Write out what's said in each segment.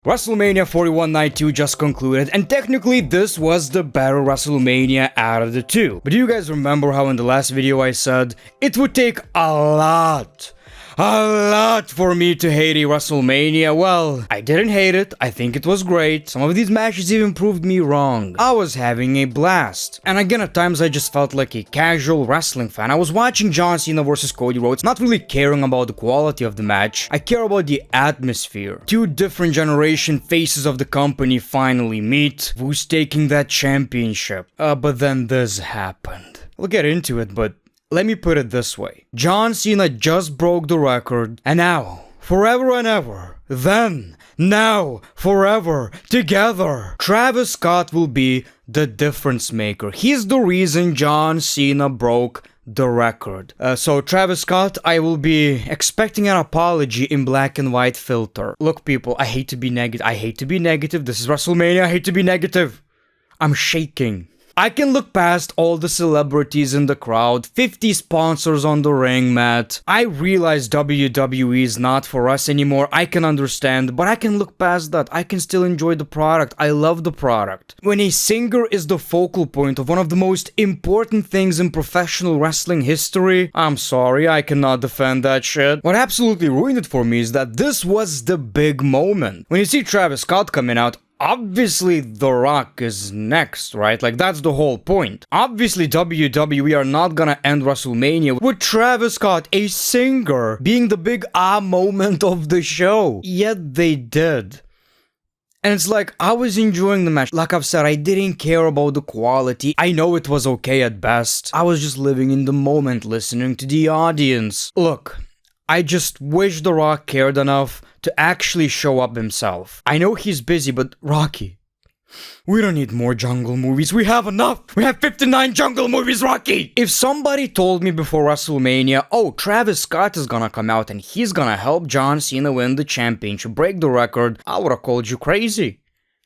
WrestleMania 41 Night 2 just concluded, and technically this was the better WrestleMania out of the two. But do you guys remember how in the last video I said it would take a lot for me to hate a WrestleMania? Well, I didn't hate it. I think it was great. Some of these matches even proved me wrong. I was having a blast. And again, at times I just felt like a casual wrestling fan. I was watching John Cena versus Cody Rhodes, not really caring about the quality of the match. I care about the atmosphere. Two different generation faces of the company finally meet. Who's taking that championship? But then this happened. We'll get into it, but let me put it this way. John Cena just broke the record, and now, forever and ever, then, now, forever, together, Travis Scott will be the difference maker. He's the reason John Cena broke the record. So Travis Scott, I will be expecting an apology in black and white filter. Look people, I hate to be negative. This is WrestleMania, I hate to be negative. I'm shaking. I can look past all the celebrities in the crowd, 50 sponsors on the ring mat. I realize WWE is not for us anymore, I can understand, but I can look past that. I can still enjoy the product. I love the product. When a singer is the focal point of one of the most important things in professional wrestling history, I'm sorry, I cannot defend that shit. What absolutely ruined it for me is that this was the big moment. When you see Travis Scott coming out, obviously, The Rock is next, right? Like, that's the whole point. Obviously, WWE are not gonna end WrestleMania with Travis Scott, a singer, being the big moment of the show. Yet they did. And it's like, I was enjoying the match. Like I've said, I didn't care about the quality. I know it was okay at best. I was just living in the moment, listening to the audience. Look, I just wish The Rock cared enough to actually show up himself. I know he's busy, but Rocky, we don't need more jungle movies. We have enough. We have 59 jungle movies, Rocky. If somebody told me before WrestleMania, oh, Travis Scott is gonna come out and he's gonna help John Cena win the championship, break the record, I would have called you crazy.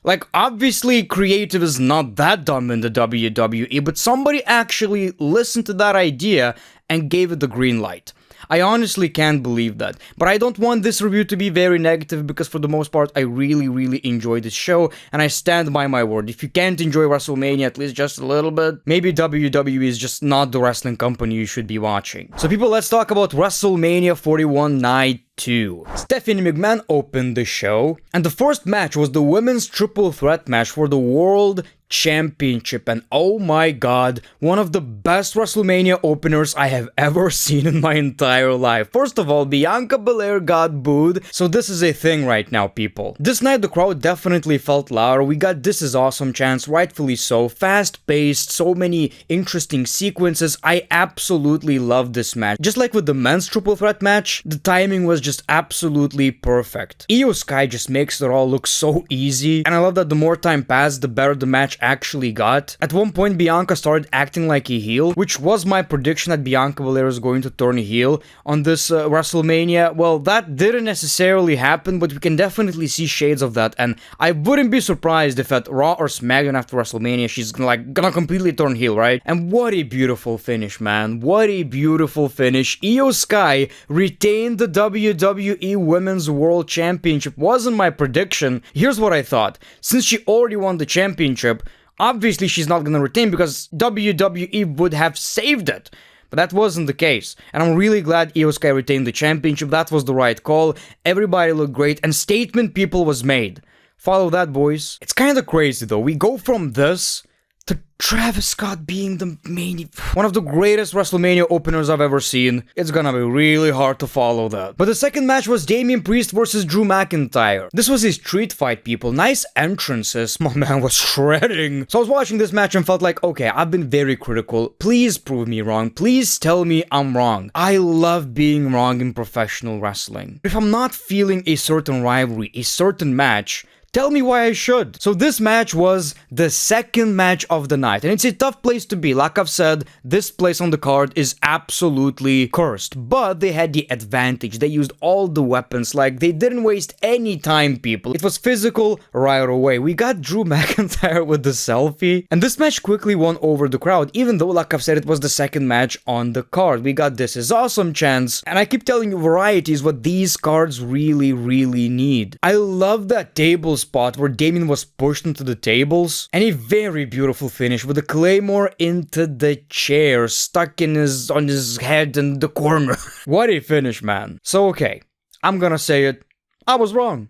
Like, obviously, creative is not that dumb in the WWE, but somebody actually listened to that idea and gave it the green light. I honestly can't believe that, but I don't want this review to be very negative because for the most part I really enjoyed this show and I stand by my word. If you can't enjoy WrestleMania at least just a little bit, maybe WWE is just not the wrestling company you should be watching. So people, let's talk about WrestleMania 41 Night 2. Stephanie McMahon opened the show, and the first match was the women's triple threat match for the World Championship, and oh my god, one of the best WrestleMania openers I have ever seen in my entire life. First of all, Bianca Belair got booed, so this is a thing right now, people. This night the crowd definitely felt louder. We got This Is Awesome chants, rightfully so, fast-paced, so many interesting sequences. I absolutely loved this match. Just like with the men's triple threat match, the timing was just absolutely perfect. Iyo Sky just makes it all look so easy, and I love that the more time passed, the better the match actually got. At one point, Bianca started acting like a heel, which was my prediction that Bianca Belair is going to turn heel on this WrestleMania. Well, that didn't necessarily happen, but we can definitely see shades of that, and I wouldn't be surprised if at Raw or SmackDown after WrestleMania, she's gonna completely turn heel, right? And what a beautiful finish, man. What a beautiful finish. Iyo Sky retained the WWE Women's World Championship. Wasn't my prediction. Here's what I thought. Since she already won the championship, obviously she's not gonna retain because WWE would have saved it. But that wasn't the case. And I'm really glad Iyo Sky retained the championship. That was the right call. Everybody looked great and statement people was made. Follow that, boys. It's kinda crazy though. We go from this to Travis Scott being the main... one of the greatest WrestleMania openers I've ever seen. It's gonna be really hard to follow that. But the second match was Damian Priest versus Drew McIntyre. This was a street fight, people. Nice entrances. My man was shredding. So I was watching this match and felt like, okay, I've been very critical. Please prove me wrong. Please tell me I'm wrong. I love being wrong in professional wrestling. If I'm not feeling a certain rivalry, a certain match, Tell me why I should. So this match was the second match of the night, and it's a tough place to be. Like I've said, this place on the card is absolutely cursed, but they had the advantage. They used all the weapons, like they didn't waste any time, people. It was physical right away. We got Drew McIntyre with the selfie, and this match quickly won over the crowd, even though, like I've said, it was the second match on the card. We got This Is Awesome chants, and I keep telling you, variety is what these cards really need. I love that table spot where Damien was pushed into the tables, and a very beautiful finish with a claymore into the chair, stuck on his head in the corner. What a finish, man. So okay, I'm gonna say it, I was wrong.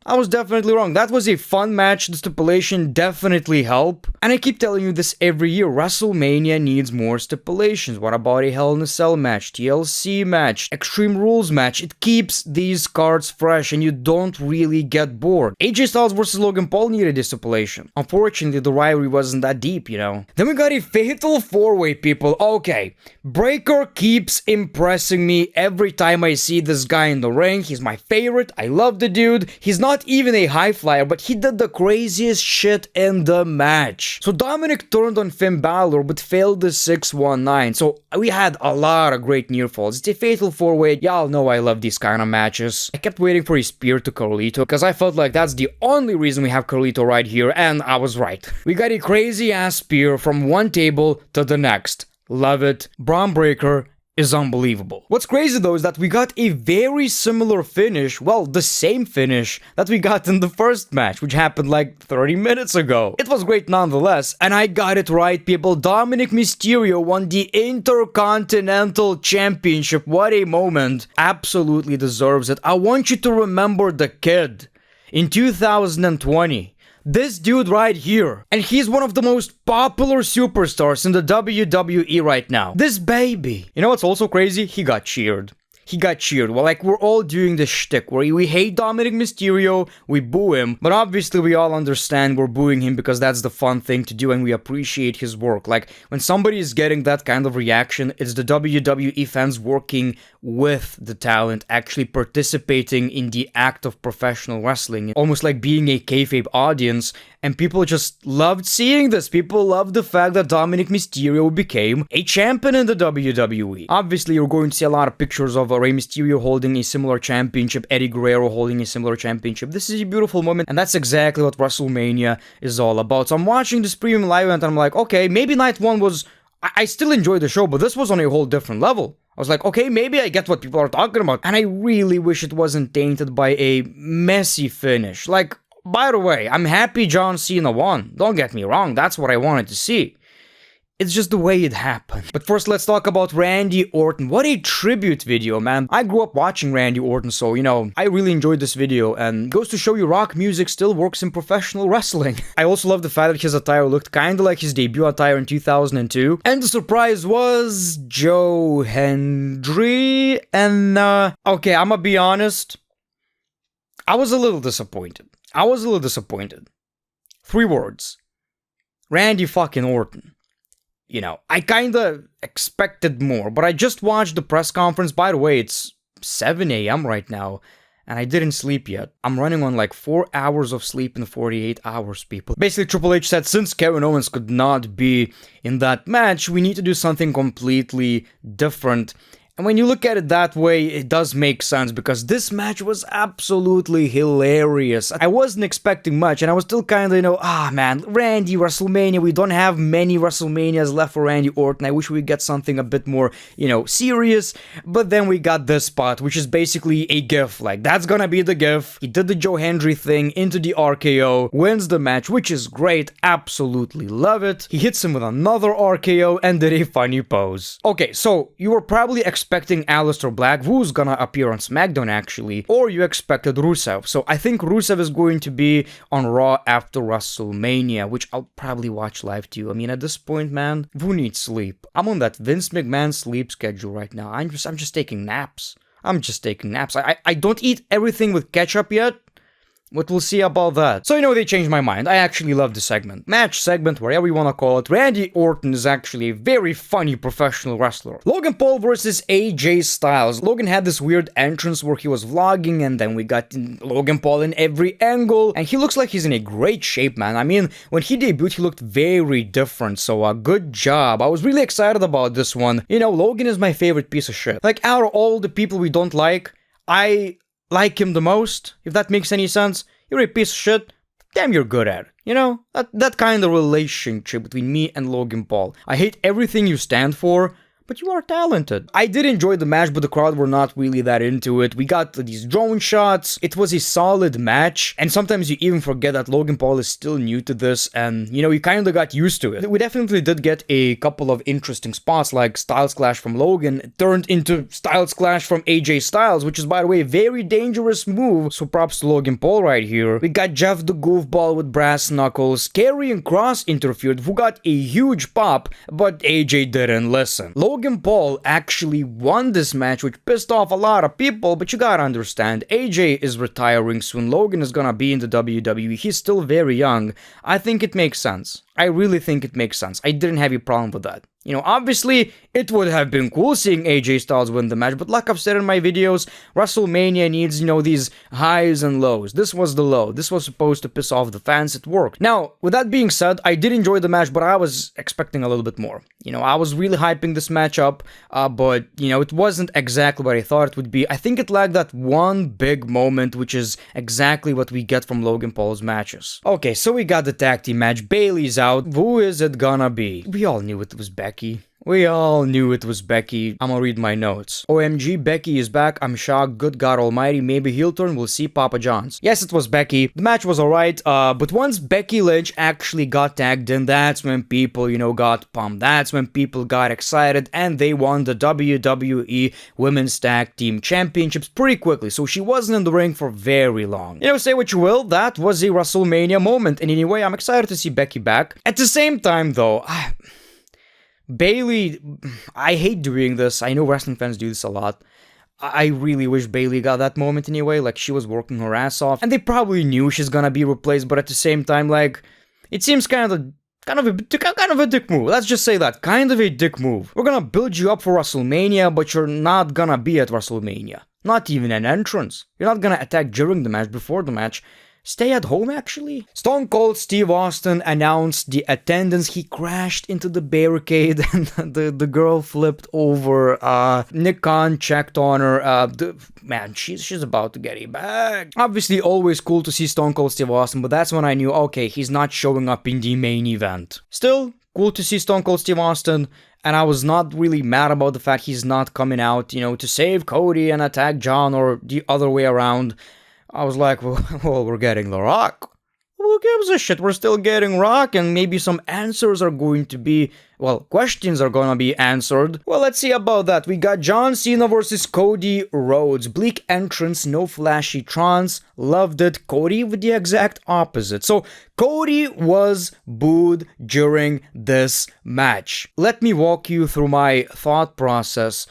I was definitely wrong. That was a fun match. The stipulation definitely helped. And I keep telling you this every year. WrestleMania needs more stipulations. What about a Hell in a Cell match, TLC match, Extreme Rules match? It keeps these cards fresh and you don't really get bored. AJ Styles versus Logan Paul needed a stipulation. Unfortunately, the rivalry wasn't that deep, you know. Then we got a Fatal 4-Way, people. Okay, Breakker keeps impressing me every time I see this guy in the ring. He's my favorite. I love the dude. He's not even a high flyer, but he did the craziest shit in the match. So Dominic turned on Finn Balor, but failed the 619. So we had a lot of great near falls. It's a Fatal 4-Way. Y'all know I love these kind of matches. I kept waiting for a spear to Carlito, because I felt like that's the only reason we have Carlito right here, and I was right. We got a crazy ass spear from one table to the next. Love it. Braun Breaker is unbelievable. What's crazy though is that we got a very similar finish, well, the same finish that we got in the first match, which happened like 30 minutes ago. It was great nonetheless, and I got it right, people. Dominic Mysterio won the Intercontinental Championship. What a moment. Absolutely deserves it. I want you to remember the kid in 2020. This dude right here. And he's one of the most popular superstars in the WWE right now. This baby. You know what's also crazy? He got cheered. He got cheered. Well, like, we're all doing this shtick where we hate Dominic Mysterio, we boo him, but obviously we all understand we're booing him because that's the fun thing to do and we appreciate his work. Like, when somebody is getting that kind of reaction, it's the WWE fans working with the talent, actually participating in the act of professional wrestling, almost like being a kayfabe audience, and people just loved seeing this. People loved the fact that Dominic Mysterio became a champion in the WWE. Obviously, you're going to see a lot of pictures of Rey Mysterio holding a similar championship, Eddie Guerrero holding a similar championship. This is a beautiful moment, and that's exactly what WrestleMania is all about. So I'm watching this premium live event, and I'm like, okay, maybe night one was... I still enjoyed the show, but this was on a whole different level. I was like, okay, maybe I get what people are talking about. And I really wish it wasn't tainted by a messy finish. Like, by the way, I'm happy John Cena won. Don't get me wrong, that's what I wanted to see. It's just the way it happened. But first, let's talk about Randy Orton. What a tribute video, man. I grew up watching Randy Orton, so, you know, I really enjoyed this video, and goes to show you rock music still works in professional wrestling. I also love the fact that his attire looked kinda like his debut attire in 2002. And the surprise was Joe Hendry, and, okay, I'ma be honest. I was a little disappointed. 3 words. Randy fucking Orton. You know, I kinda expected more, but I just watched the press conference. By the way, it's 7 a.m. right now, and I didn't sleep yet. I'm running on like 4 hours of sleep in 48 hours, people. Basically, Triple H said since Kevin Owens could not be in that match, we need to do something completely different. And when you look at it that way, it does make sense, because this match was absolutely hilarious. I wasn't expecting much, and I was still kind of, you know, man, Randy, WrestleMania, we don't have many WrestleManias left for Randy Orton. I wish we get something a bit more, you know, serious. But then we got this spot, which is basically a gif. Like, that's gonna be the gif. He did the Joe Hendry thing into the RKO, wins the match, which is great. Absolutely love it. He hits him with another RKO and did a funny pose. Okay, so you were probably expecting Aleister Black, who's gonna appear on SmackDown actually, or you expected Rusev. So I think Rusev is going to be on Raw after WrestleMania, which I'll probably watch live too. I mean, at this point, man, who needs sleep? I'm on that Vince McMahon sleep schedule right now. I'm just taking naps. I don't eat everything with ketchup yet. But we'll see about that. So, they changed my mind. I actually love the segment. Match segment, whatever you want to call it. Randy Orton is actually a very funny professional wrestler. Logan Paul versus AJ Styles. Logan had this weird entrance where he was vlogging, and then we got Logan Paul in every angle, and he looks like he's in a great shape, man. I mean, when he debuted, he looked very different, so good job. I was really excited about this one. Logan is my favorite piece of shit. Like, out of all the people we don't like, I like him the most, if that makes any sense. You're a piece of shit, damn, you're good at it. That kind of relationship between me and Logan Paul. I hate everything you stand for, but you are talented. I did enjoy the match, but the crowd were not really that into it. We got these drone shots. It was a solid match, and sometimes you even forget that Logan Paul is still new to this, and, you kind of got used to it. We definitely did get a couple of interesting spots, like Styles Clash from Logan turned into Styles Clash from AJ Styles, which is, by the way, a very dangerous move, so props to Logan Paul right here. We got Jeff the Goofball with brass knuckles. Karrion Kross interfered, who got a huge pop, but AJ didn't listen. Logan Paul actually won this match, which pissed off a lot of people, but you gotta understand, AJ is retiring soon. Logan is gonna be in the WWE. He's still very young. I think it makes sense. I really think it makes sense. I didn't have a problem with that. Obviously, it would have been cool seeing AJ Styles win the match, but like I've said in my videos, WrestleMania needs, these highs and lows. This was the low. This was supposed to piss off the fans. It worked. Now, with that being said, I did enjoy the match, but I was expecting a little bit more. I was really hyping this match up, but, it wasn't exactly what I thought it would be. I think it lacked that one big moment, which is exactly what we get from Logan Paul's matches. Okay, so we got the tag team match. Bayley's out. Who is it gonna be? We all knew it was Becky. We all knew it was Becky. I'm gonna read my notes. OMG, Becky is back. I'm shocked. Good God Almighty. Maybe heel turn. We'll see Papa John's. Yes, it was Becky. The match was alright, but once Becky Lynch actually got tagged in, that's when people, got pumped. That's when people got excited, and they won the WWE Women's Tag Team Championships pretty quickly, so she wasn't in the ring for very long. Say what you will, that was a WrestleMania moment, and anyway, I'm excited to see Becky back. At the same time, though, Bayley, I hate doing this. I know wrestling fans do this a lot. I really wish Bayley got that moment anyway, like she was working her ass off, and they probably knew she's gonna be replaced, but at the same time, like, it seems kind of a dick move. Let's just say that. Kind of a dick move. We're gonna build you up for WrestleMania, but you're not gonna be at WrestleMania. Not even an entrance. You're not gonna attack during the match, before the match. Stay at home, actually? Stone Cold Steve Austin announced the attendance. He crashed into the barricade and the girl flipped over. Nick Khan checked on her. Man, she's about to get a bag. Obviously, always cool to see Stone Cold Steve Austin, but that's when I knew, okay, he's not showing up in the main event. Still, cool to see Stone Cold Steve Austin. And I was not really mad about the fact he's not coming out, to save Cody and attack John or the other way around. I was like, well, we're getting The Rock. Who gives a shit? We're still getting Rock, and maybe some answers are going to be, questions are gonna be answered. Well, let's see about that. We got John Cena versus Cody Rhodes. Bleak entrance, no flashy trance. Loved it. Cody with the exact opposite. So, Cody was booed during this match. Let me walk you through my thought process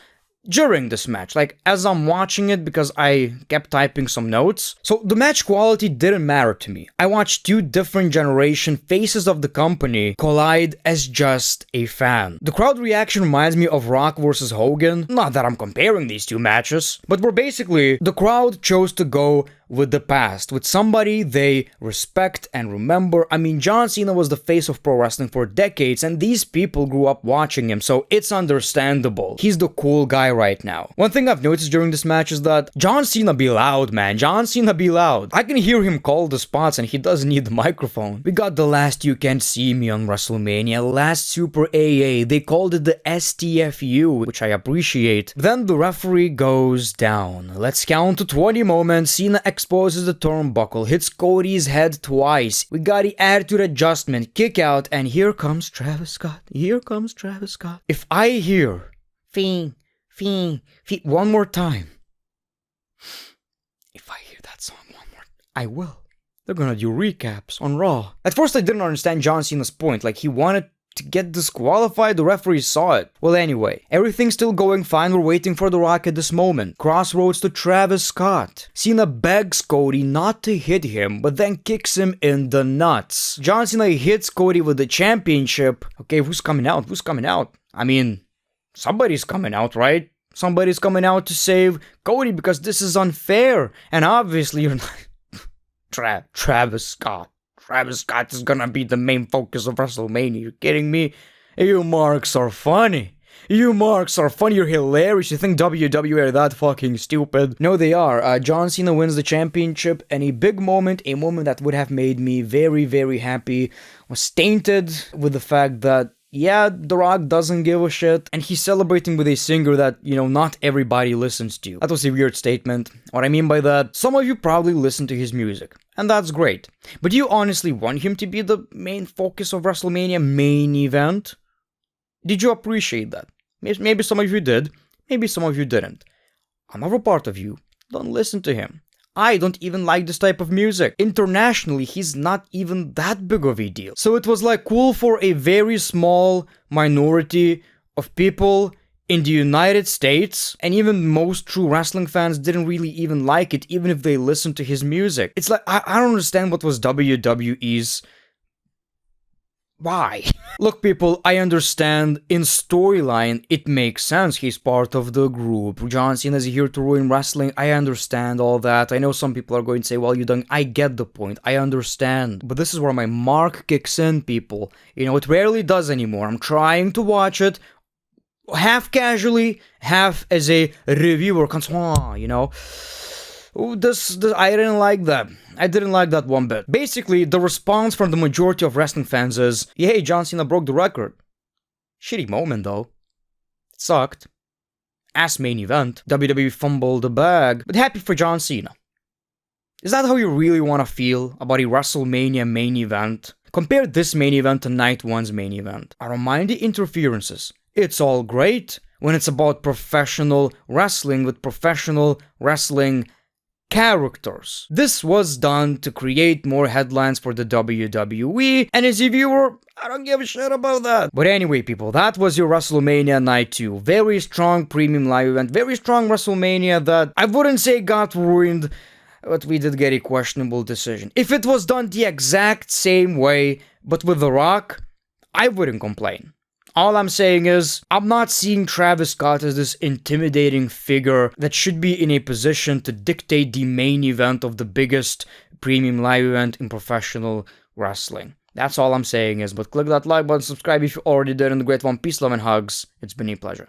during this match, like as I'm watching it, because I kept typing some notes. So the match quality didn't matter to me. I watched two different generation faces of the company collide as just a fan. The crowd reaction reminds me of Rock versus Hogan. Not that I'm comparing these two matches, but where basically the crowd chose to go with the past, with somebody they respect and remember. I mean, John Cena was the face of pro wrestling for decades, and these people grew up watching him, so it's understandable. He's the cool guy right now. One thing I've noticed during this match is that John Cena be loud, man. John Cena be loud. I can hear him call the spots, and he doesn't need the microphone. We got the last You Can't See Me on WrestleMania, last Super AA. They called it the STFU, which I appreciate. Then the referee goes down. Let's count to 20 moments. Cena exposes the turnbuckle, hits Cody's head twice. We got the attitude adjustment, kick out, and here comes Travis Scott. Here comes Travis Scott. If I hear Fiend one more time, if I hear that song one more, I will. They're gonna do recaps on Raw. At first I didn't understand John Cena's point, like he wanted to get disqualified. The referee saw it. Well, anyway, everything's still going fine. We're waiting for The Rock at this moment. Crossroads to Travis Scott. Cena begs Cody not to hit him, but then kicks him in the nuts. John Cena hits Cody with the championship. Okay, who's coming out? Who's coming out? I mean, somebody's coming out, right? Somebody's coming out to save Cody because this is unfair. And obviously, you're not... Travis Scott. Travis Scott is gonna be the main focus of WrestleMania. You kidding me? You marks are funny. You marks are funny. You're hilarious. You think WWE are that fucking stupid? No, they are. John Cena wins the championship, and a big moment, a moment that would have made me very, very happy, was tainted with the fact that, yeah, The Rock doesn't give a shit, and he's celebrating with a singer that, you know, not everybody listens to. That was a weird statement. What I mean by that, some of you probably listen to his music, and that's great. But do you honestly want him to be the main focus of WrestleMania main event? Did you appreciate that? Maybe some of you did, maybe some of you didn't. Another part of you don't listen to him. I don't even like this type of music. Internationally, he's not even that big of a deal. So it was like cool for a very small minority of people in the United States, and even most true wrestling fans didn't really even like it, even if they listened to his music. It's like, I don't understand what was WWE's... Why? Look, people, I understand in storyline it makes sense. He's part of the group. John Cena is here to ruin wrestling. I understand all that. I know some people are going to say, well, you don't. I get the point. I understand. But this is where my mark kicks in, people. You know, it rarely does anymore. I'm trying to watch it half casually, half as a reviewer. You know. This I didn't like that. I didn't like that one bit. Basically, the response from the majority of wrestling fans is, yay, John Cena broke the record. Shitty moment, though. It sucked. Ass main event. WWE fumbled the bag. But happy for John Cena. Is that how you really want to feel about a WrestleMania main event? Compare this main event to Night 1's main event. I don't mind the interferences. It's all great when it's about professional wrestling with professional wrestling characters. This was done to create more headlines for the WWE, and as a viewer, I don't give a shit about that. But anyway, people, that was your WrestleMania Night 2. Very strong premium live event, very strong WrestleMania that I wouldn't say got ruined, but we did get a questionable decision. If it was done the exact same way, but with The Rock, I wouldn't complain. All I'm saying is, I'm not seeing Travis Scott as this intimidating figure that should be in a position to dictate the main event of the biggest premium live event in professional wrestling. That's all I'm saying is, but click that like button, subscribe if you already did, and the great one, peace, love, and hugs. It's been a pleasure.